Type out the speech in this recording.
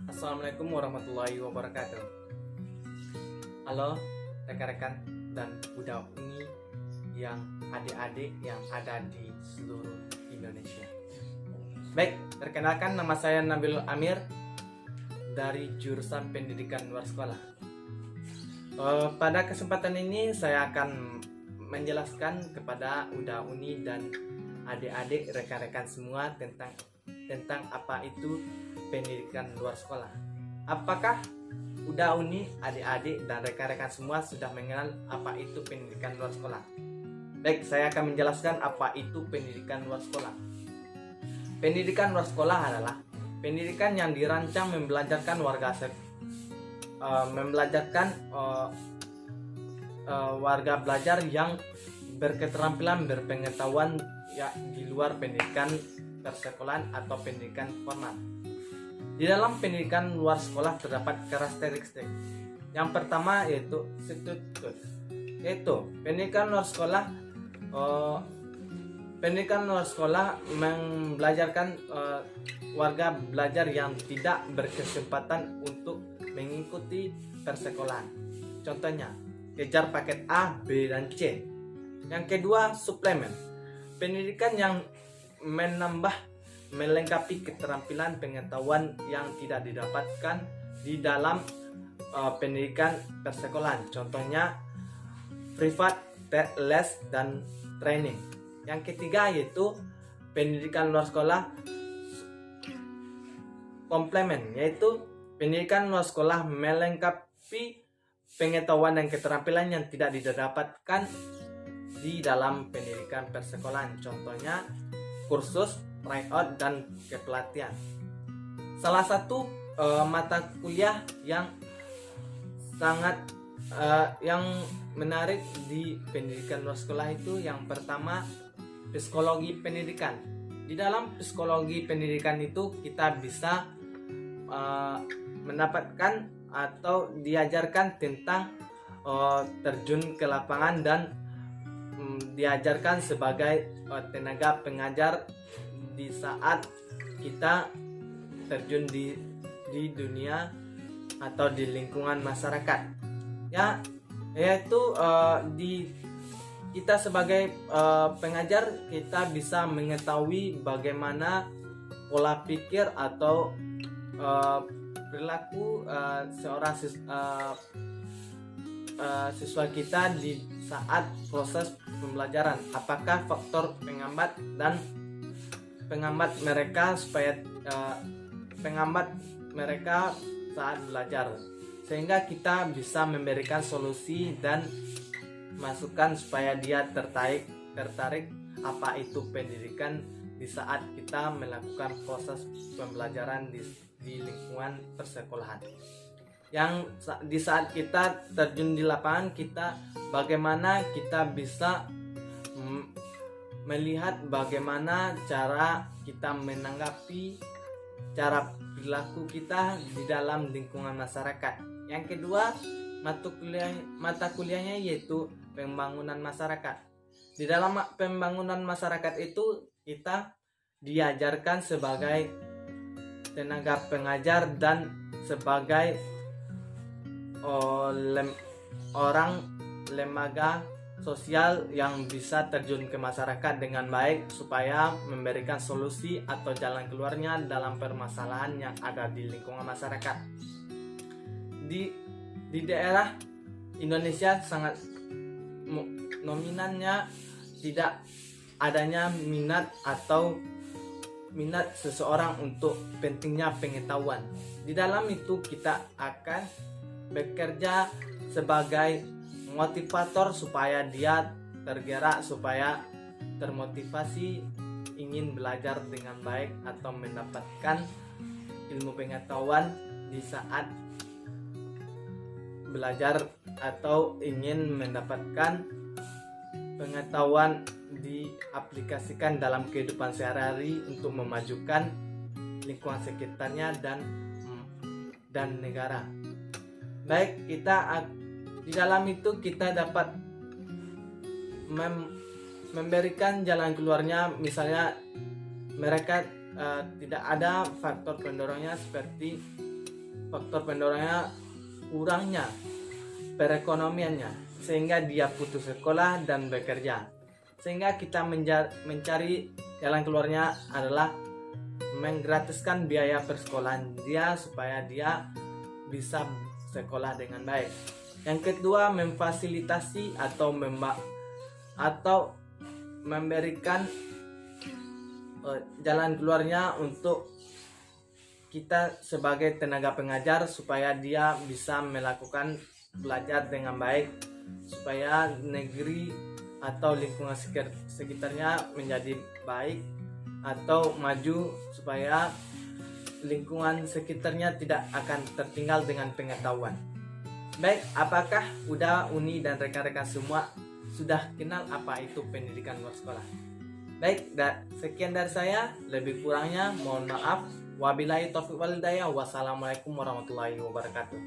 Assalamualaikum warahmatullahi wabarakatuh. Halo rekan-rekan dan budak uni yang adik-adik yang ada di seluruh Indonesia. Baik, perkenalkan nama saya Nabil Amir dari jurusan pendidikan luar sekolah. Pada kesempatan ini saya akan menjelaskan kepada budak uni dan adik-adik rekan-rekan semua tentang apa itu pendidikan luar sekolah. Apakah udah uni, adik-adik dan rekan-rekan semua sudah mengenal apa itu pendidikan luar sekolah? Baik, saya akan menjelaskan apa itu pendidikan luar sekolah. Pendidikan luar sekolah adalah pendidikan yang dirancang membelajarkan warga belajar yang berketerampilan berpengetahuan ya di luar pendidikan persekolahan atau pendidikan formal. Di dalam pendidikan luar sekolah terdapat karakteristik. Yang pertama yaitu struktur, yaitu pendidikan luar sekolah membelajarkan warga belajar yang tidak berkesempatan untuk mengikuti persekolahan. Contohnya, kejar paket A, B, dan C. Yang kedua, suplemen. Pendidikan yang melengkapi keterampilan pengetahuan yang tidak didapatkan di dalam pendidikan persekolahan. Contohnya privat, les, dan training. Yang ketiga yaitu pendidikan luar sekolah komplemen, yaitu pendidikan luar sekolah melengkapi pengetahuan dan keterampilan yang tidak didapatkan di dalam pendidikan persekolahan. Contohnya kursus, tryout, dan kepelatihan. Salah satu mata kuliah yang sangat yang menarik di pendidikan luar sekolah itu yang pertama psikologi pendidikan. Di dalam psikologi pendidikan itu kita bisa mendapatkan atau diajarkan tentang terjun ke lapangan dan diajarkan sebagai tenaga pengajar di saat kita terjun di dunia atau di lingkungan masyarakat, ya, yaitu kita sebagai pengajar kita bisa mengetahui bagaimana pola pikir atau perilaku seorang siswa kita di saat proses pembelajaran. Apakah faktor penghambat mereka saat belajar, sehingga kita bisa memberikan solusi dan masukan supaya dia tertarik apa itu pendidikan di saat kita melakukan proses pembelajaran di lingkungan persekolahan. Yang di saat kita terjun di lapangan, bagaimana kita bisa melihat bagaimana cara kita menanggapi cara perilaku kita di dalam lingkungan masyarakat. Yang kedua, mata kuliahnya yaitu pembangunan masyarakat. Di dalam pembangunan masyarakat itu kita diajarkan sebagai tenaga pengajar dan sebagai orang lembaga sosial yang bisa terjun ke masyarakat dengan baik supaya memberikan solusi atau jalan keluarnya dalam permasalahan yang ada di lingkungan masyarakat. Di daerah Indonesia sangat nominannya tidak adanya minat seseorang untuk pentingnya pengetahuan. Di dalam itu kita akan bekerja sebagai motivator supaya dia tergerak, supaya termotivasi ingin belajar dengan baik atau mendapatkan ilmu pengetahuan di saat belajar atau ingin mendapatkan pengetahuan diaplikasikan dalam kehidupan sehari-hari untuk memajukan lingkungan sekitarnya dan negara. Baik, di dalam itu kita dapat memberikan jalan keluarnya. Misalnya mereka tidak ada faktor pendorongnya seperti faktor pendorongnya kurangnya perekonomiannya, sehingga dia putus sekolah dan bekerja. Sehingga kita mencari jalan keluarnya adalah menggratiskan biaya persekolahan dia supaya dia bisa sekolah dengan baik. Yang kedua, memfasilitasi atau memberikan jalan keluarnya untuk kita sebagai tenaga pengajar supaya dia bisa melakukan belajar dengan baik, supaya negeri atau lingkungan sekitarnya menjadi baik atau maju, supaya lingkungan sekitarnya tidak akan tertinggal dengan pengetahuan. Baik, apakah Uni dan rekan-rekan semua sudah kenal apa itu pendidikan luar sekolah? Baik, sekian dari saya. Lebih kurangnya mohon maaf. Wabillahi taufiq wal hidayah. Wassalamualaikum warahmatullahi wabarakatuh.